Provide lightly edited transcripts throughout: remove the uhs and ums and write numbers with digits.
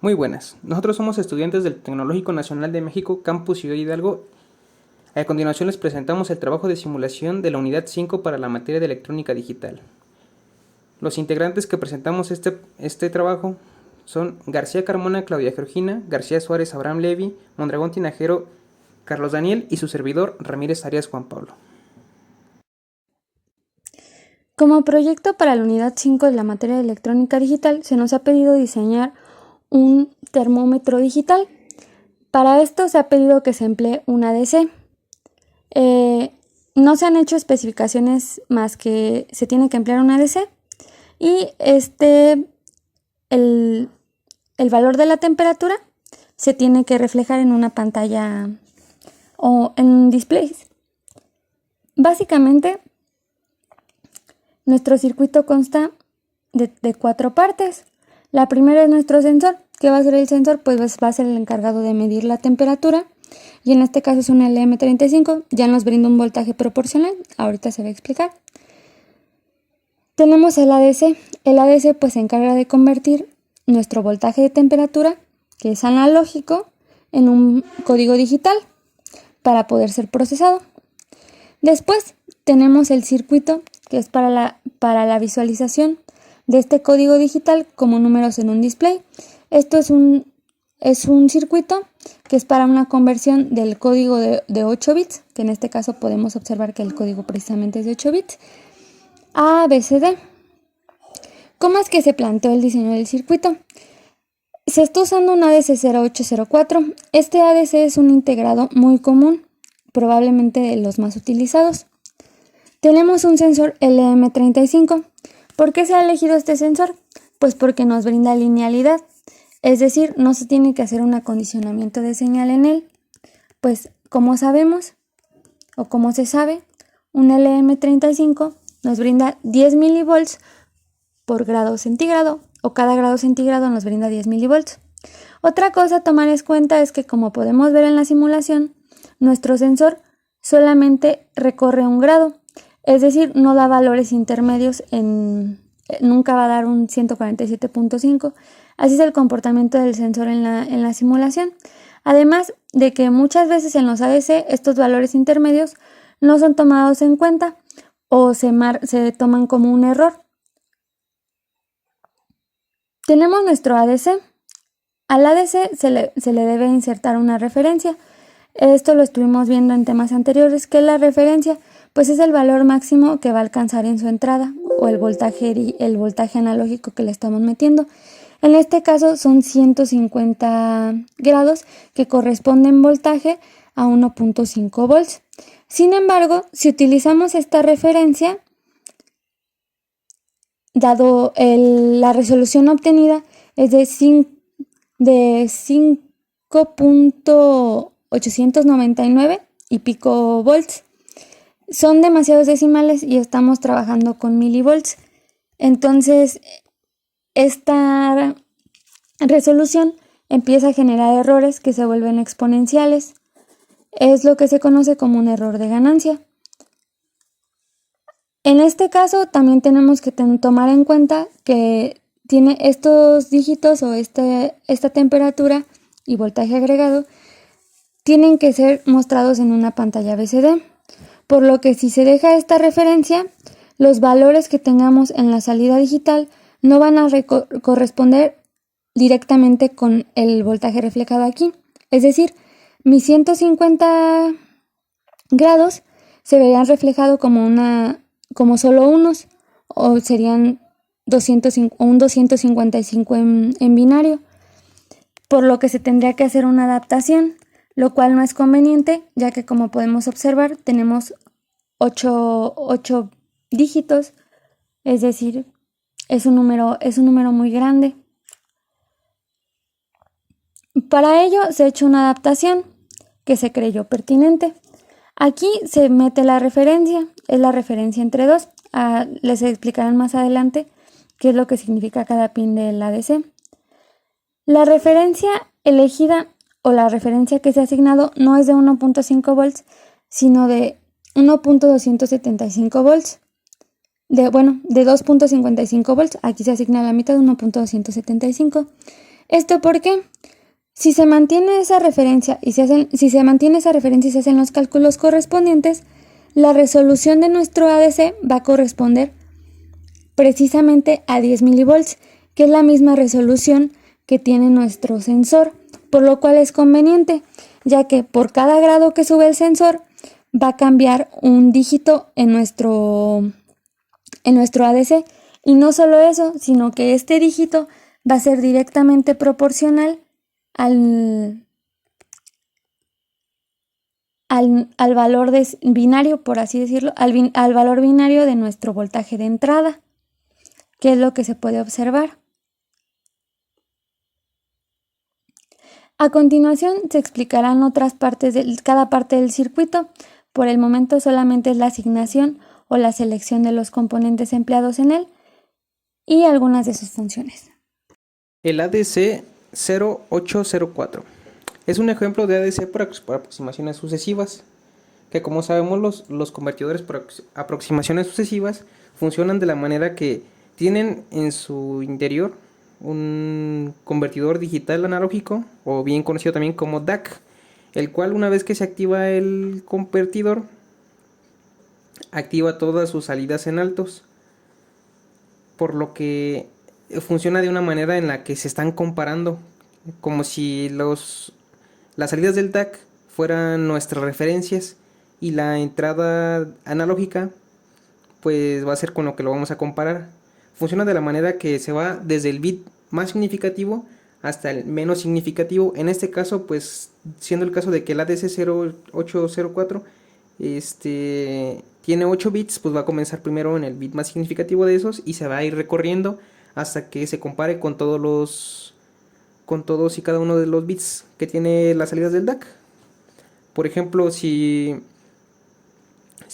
Muy buenas, nosotros somos estudiantes del Tecnológico Nacional de México, Campus Ciudad Hidalgo. A continuación les presentamos el trabajo de simulación de la Unidad 5 para la materia de electrónica digital. Los integrantes que presentamos este trabajo son García Carmona, Claudia Georgina, García Suárez, Abraham Levy, Mondragón Tinajero, Carlos Daniel y su servidor Ramírez Arias Juan Pablo. Como proyecto para la unidad 5 de la materia de electrónica digital, se nos ha pedido diseñar un termómetro digital. Para esto se ha pedido que se emplee un ADC. No se han hecho especificaciones más que se tiene que emplear un ADC y el valor de la temperatura se tiene que reflejar en una pantalla o en displays. Básicamente, nuestro circuito consta de 4 partes. La primera es nuestro sensor. ¿Qué va a ser el sensor? Pues va a ser el encargado de medir la temperatura. Y en este caso es un LM35. Ya nos brinda un voltaje proporcional. Ahorita se va a explicar. Tenemos el ADC. El ADC pues se encarga de convertir nuestro voltaje de temperatura, que es analógico, en un código digital para poder ser procesado. Después tenemos el circuito, que es para la visualización de este código digital como números en un display. Esto es un circuito que es para una conversión del código de 8 bits, que en este caso podemos observar que el código precisamente es de 8 bits, a ABCD. ¿Cómo es que se planteó el diseño del circuito? Se está usando un ADC0804. Este ADC es un integrado muy común, probablemente de los más utilizados. Tenemos un sensor LM35. ¿Por qué se ha elegido este sensor? Pues porque nos brinda linealidad, es decir, no se tiene que hacer un acondicionamiento de señal en él. Pues como sabemos, o como se sabe, un LM35 nos brinda 10 milivolts por grado centígrado, o cada grado centígrado nos brinda 10 milivolts. Otra cosa a tomar en cuenta es que, como podemos ver en la simulación, nuestro sensor solamente recorre un grado, es decir, no da valores intermedios, nunca va a dar un 147.5. Así es el comportamiento del sensor en la simulación. Además de que muchas veces en los ADC estos valores intermedios no son tomados en cuenta o se toman como un error. Tenemos nuestro ADC. Al ADC se le debe insertar una referencia. Esto lo estuvimos viendo en temas anteriores. ¿Qué es la referencia? Pues es el valor máximo que va a alcanzar en su entrada o el voltaje analógico que le estamos metiendo. En este caso son 150 grados que corresponden voltaje a 1.5 volts. Sin embargo, si utilizamos esta referencia, dado la resolución obtenida es de 5.899 y pico volts, son demasiados decimales y estamos trabajando con milivolts. Entonces, esta resolución empieza a generar errores que se vuelven exponenciales. Es lo que se conoce como un error de ganancia. En este caso, también tenemos que tomar en cuenta que tiene estos dígitos o esta temperatura y voltaje agregado tienen que ser mostrados en una pantalla BCD. Por lo que si se deja esta referencia, los valores que tengamos en la salida digital no van a corresponder directamente con el voltaje reflejado aquí. Es decir, mis 150 grados se verían reflejados como solo unos, o serían un 255 en binario, por lo que se tendría que hacer una adaptación, lo cual no es conveniente, ya que, como podemos observar, tenemos 8 dígitos, es decir, es un número muy grande. Para ello se ha hecho una adaptación que se creyó pertinente. Aquí se mete la referencia, es la referencia entre 2. Les explicarán más adelante qué es lo que significa cada pin del ADC. La referencia elegida o la referencia que se ha asignado no es de 1.5 volts, sino de 1.275 volts. De 2.55 volts, aquí se asigna la mitad de 1.275. ¿Esto por qué? Si se mantiene esa referencia y se hacen los cálculos correspondientes, la resolución de nuestro ADC va a corresponder precisamente a 10 milivolts, que es la misma resolución que tiene nuestro sensor, por lo cual es conveniente, ya que por cada grado que sube el sensor va a cambiar un dígito en nuestro ADC. Y no solo eso, sino que este dígito va a ser directamente proporcional al valor binario, por así decirlo, al valor binario de nuestro voltaje de entrada, que es lo que se puede observar. A continuación se explicarán otras partes de cada parte del circuito. Por el momento solamente es la asignación o la selección de los componentes empleados en él y algunas de sus funciones. El ADC 0804 es un ejemplo de ADC por aproximaciones sucesivas, que como sabemos los convertidores por aproximaciones sucesivas funcionan de la manera que tienen en su interior un convertidor digital analógico, o bien conocido también como DAC, el cual una vez que se activa el convertidor, activa todas sus salidas en altos, por lo que funciona de una manera en la que se están comparando, como si las salidas del DAC fueran nuestras referencias y la entrada analógica pues va a ser con lo que lo vamos a comparar. Funciona de la manera que se va desde el bit más significativo hasta el menos significativo. En este caso, pues siendo el caso de que el ADC 0804 tiene 8 bits, pues va a comenzar primero en el bit más significativo de esos y se va a ir recorriendo hasta que se compare con todos y cada uno de los bits que tiene las salidas del DAC. Por ejemplo, si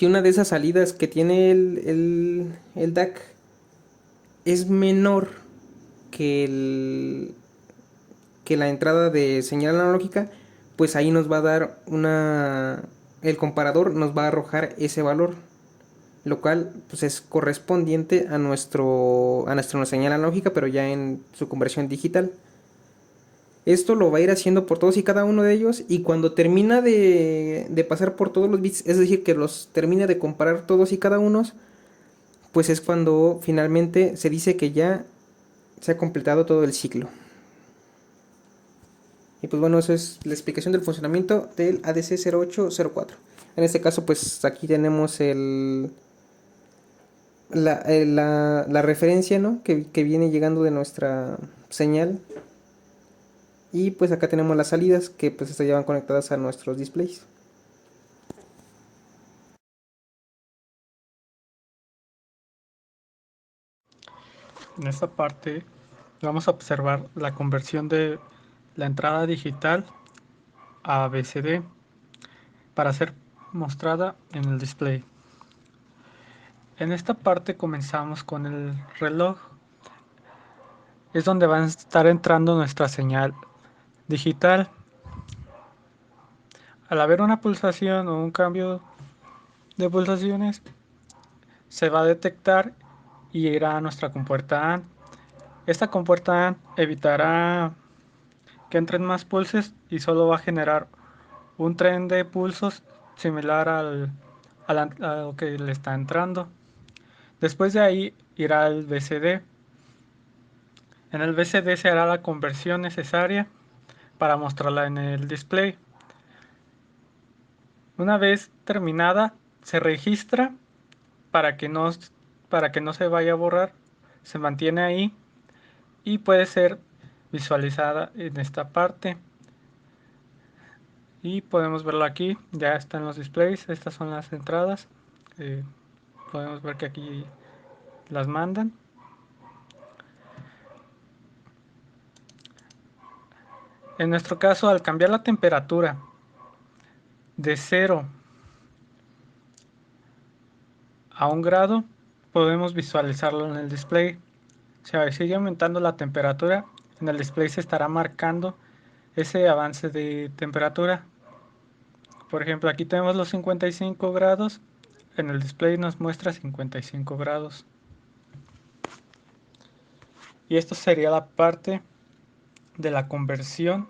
una de esas salidas que tiene el DAC es menor que la entrada de señal analógica, pues ahí nos va a dar el comparador nos va a arrojar ese valor, lo cual pues es correspondiente a nuestra señal analógica, pero ya en su conversión digital. Esto lo va a ir haciendo por todos y cada uno de ellos, y cuando termina de pasar por todos los bits, es decir, que los termina de comparar todos y cada uno, pues es cuando finalmente se dice que ya se ha completado todo el ciclo. Y pues bueno, eso es la explicación del funcionamiento del ADC 0804. En este caso, pues aquí tenemos la referencia, ¿no? que viene llegando de nuestra señal. Y pues acá tenemos las salidas que pues estas ya van conectadas a nuestros displays. En esta parte vamos a observar la conversión de la entrada digital a BCD para ser mostrada en el display. En esta parte comenzamos con el reloj. Es donde va a estar entrando nuestra señal digital. Al haber una pulsación o un cambio de pulsaciones, se va a detectar y irá a nuestra compuerta AND. Esta compuerta AND evitará que entren más pulsos y solo va a generar un tren de pulsos similar a lo que le está entrando. Después de ahí irá al BCD. En el BCD se hará la conversión necesaria para mostrarla en el display. Una vez terminada, se registra para que no se vaya a borrar. Se mantiene ahí y puede ser visualizada en esta parte. Y podemos verlo aquí, ya están los displays. Estas son las entradas. Podemos ver que aquí las mandan. En nuestro caso, al cambiar la temperatura de 0 a 1 grado, podemos visualizarlo en el display. Si sigue aumentando la temperatura, en el display se estará marcando ese avance de temperatura. Por ejemplo, aquí tenemos los 55 grados. En el display nos muestra 55 grados. Y esto sería la parte de la conversión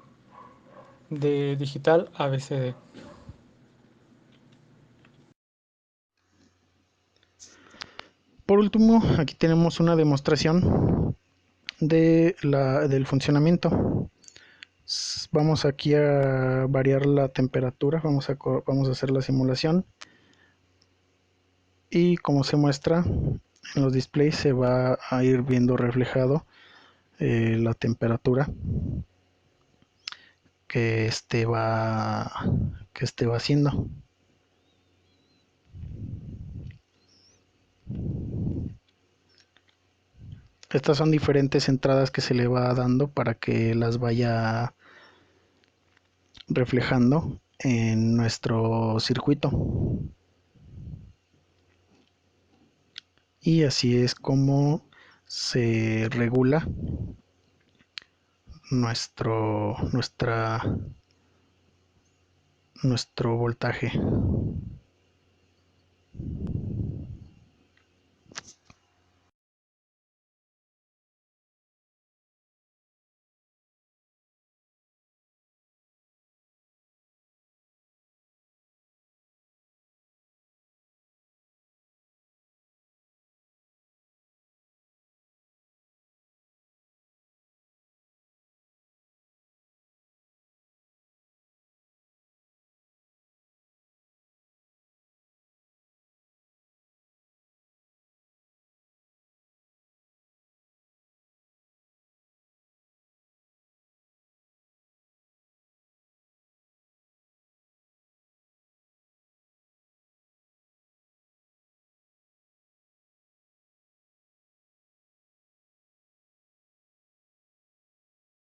de digital a BCD. Por último, aquí tenemos una demostración del funcionamiento. Vamos aquí a variar la temperatura, vamos a hacer la simulación, y como se muestra en los displays se va a ir viendo reflejado la temperatura que va haciendo. Estas son diferentes entradas que se le va dando para que las vaya reflejando en nuestro circuito. Y así es como se regula nuestro voltaje.